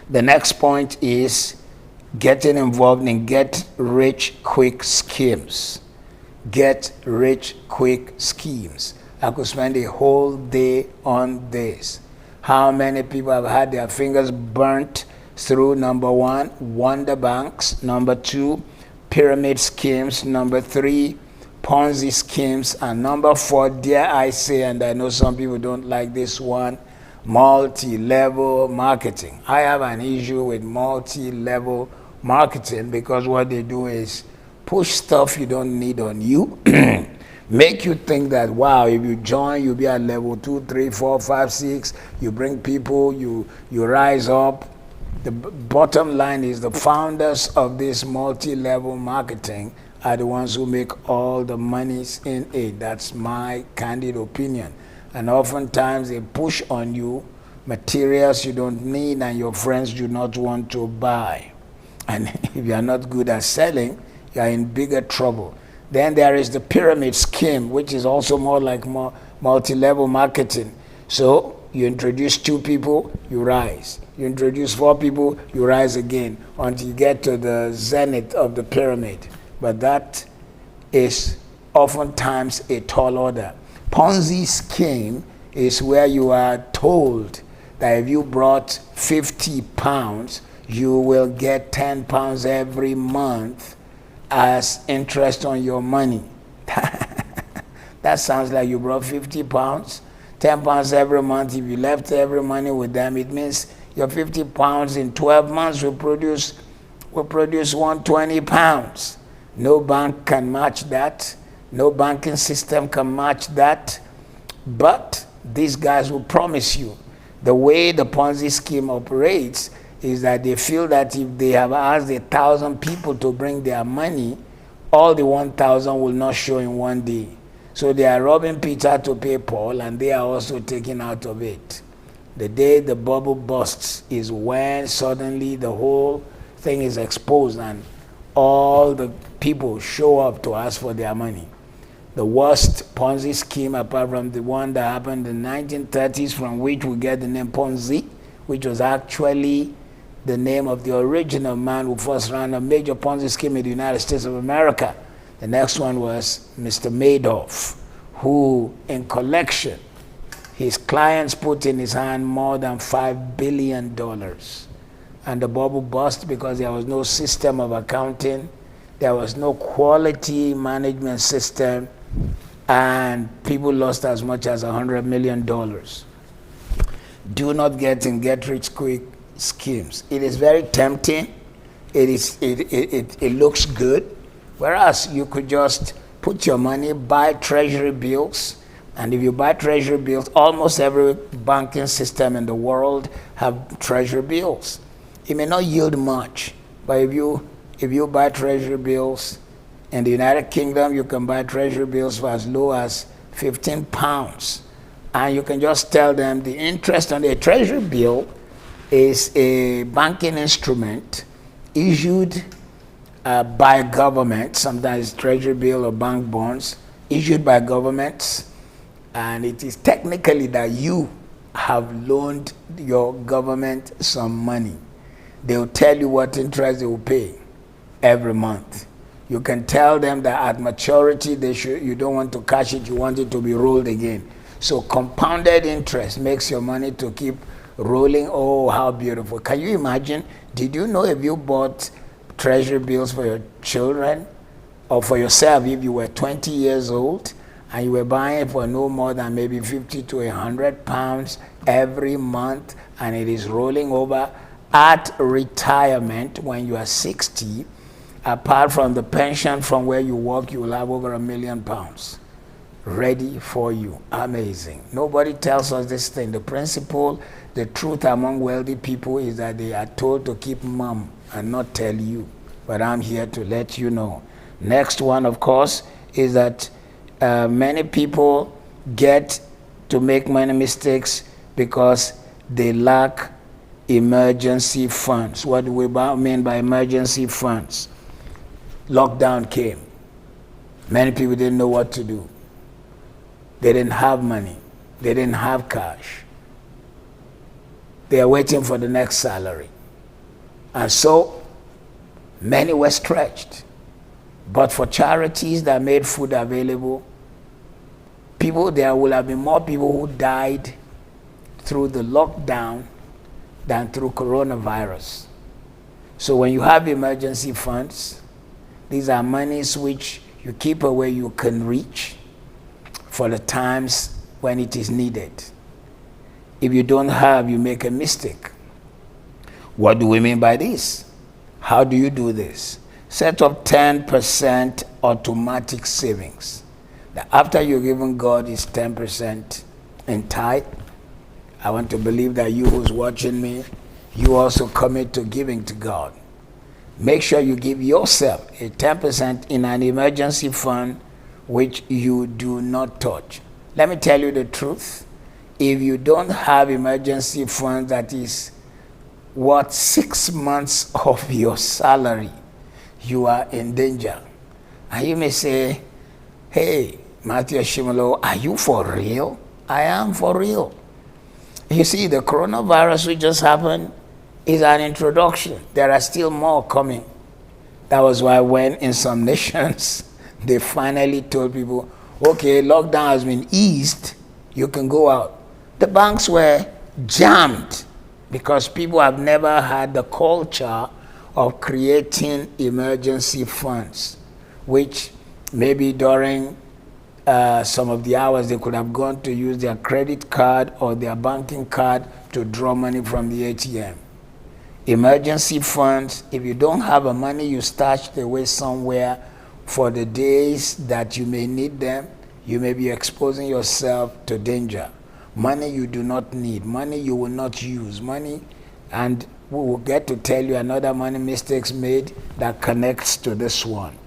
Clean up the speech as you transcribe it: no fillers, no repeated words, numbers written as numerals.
The next point is getting involved in get-rich-quick schemes. Get-rich-quick schemes. I could spend a whole day on this. How many people have had their fingers burnt through, number one, wonder banks, number two, pyramid schemes, number three, Ponzi schemes, and number four, dare I say, and I know some people don't like this one, multi-level marketing. I have an issue with multi-level marketing because what they do is push stuff you don't need on you, make you think that, wow, if you join, you'll be at level 2, 3, 4, 5, 6, you bring people, you rise up. The bottom line is the founders of this multi-level marketing are the ones who make all the monies in it. That's my candid opinion. And oftentimes they push on you materials you don't need and your friends do not want to buy. And if you are not good at selling, you are in bigger trouble. Then there is the pyramid scheme, which is also more like multi-level marketing. So you introduce 2 people, you rise. You introduce 4 people, you rise again until you get to the zenith of the pyramid. But that is oftentimes a tall order. Ponzi scheme is where you are told that if you brought 50 pounds, you will get 10 pounds every month as interest on your money. That sounds like you brought 50 pounds, 10 pounds every month. If you left every money with them, it means your 50 pounds in 12 months will produce 120 pounds. No bank can match that. No banking system can match that. But these guys will promise you. The way the Ponzi scheme operates is that they feel that if they have asked 1,000 people to bring their money, all the 1,000 will not show in one day. So they are robbing Peter to pay Paul, and they are also taking out of it. The day the bubble bursts is when suddenly the whole thing is exposed and all the people show up to ask for their money. The worst Ponzi scheme, apart from the one that happened in the 1930s, from which we get the name Ponzi, which was actually the name of the original man who first ran a major Ponzi scheme in the United States of America. The next one was Mr. Madoff, who in collection, his clients put in his hand more than $5 billion. And the bubble burst because there was no system of accounting, there was no quality management system, and people lost as much as $100 million. Do not get in get-rich-quick schemes. It is very tempting. It looks good. Whereas you could just put your money, buy treasury bills, and if you buy treasury bills, almost every banking system in the world have treasury bills. It may not yield much, but if you buy treasury bills in the United Kingdom, you can buy treasury bills for as low as 15 pounds. And you can just tell them the interest on a treasury bill is a banking instrument issued by government, sometimes treasury bill or bank bonds, issued by governments. And it is technically that you have loaned your government some money. They'll tell you what interest they will pay every month. You can tell them that at maturity, you don't want to cash it, you want it to be rolled again. So compounded interest makes your money to keep rolling. Oh, how beautiful. Can you imagine? Did you know if you bought treasury bills for your children or for yourself, if you were 20 years old and you were buying for no more than maybe 50 to 100 pounds every month, and it is rolling over at retirement when you are 60, apart from the pension from where you work, you will have over £1 million ready for you. Amazing. Nobody tells us this thing. The principle, the truth among wealthy people is that they are told to keep mum and not tell you. But I'm here to let you know. Next one, of course, is that many people get to make many mistakes because they lack emergency funds. What do we mean by emergency funds? Lockdown came. Many people didn't know what to do. They didn't have money. They didn't have cash. They are waiting for the next salary. And so many were stretched. But for charities that made food available, there will have been more people who died through the lockdown than through coronavirus. So when you have emergency funds, these are monies which you keep away you can reach for the times when it is needed. If you don't have, you make a mistake. What do we mean by this? How do you do this? Set up 10% automatic savings. That after you've given God is 10% in tithe, I want to believe that you who's watching me, you also commit to giving to God. Make sure you give yourself a 10% in an emergency fund which you do not touch. Let me tell you the truth. If you don't have emergency fund that is worth 6 months of your salary, you are in danger. And you may say, hey, Matthew Ashimolowo, are you for real? I am for real. You see, the coronavirus which just happened is an introduction. There are still more coming. That was why when in some nations, they finally told people, okay, lockdown has been eased, you can go out. The banks were jammed because people have never had the culture of creating emergency funds, which maybe during some of the hours they could have gone to use their credit card or their banking card to draw money from the ATM. Emergency funds, if you don't have the money you stashed away somewhere for the days that you may need them, you may be exposing yourself to danger. Money you do not need, money you will not use, money, and we will get to tell you another money mistakes made that connects to this one.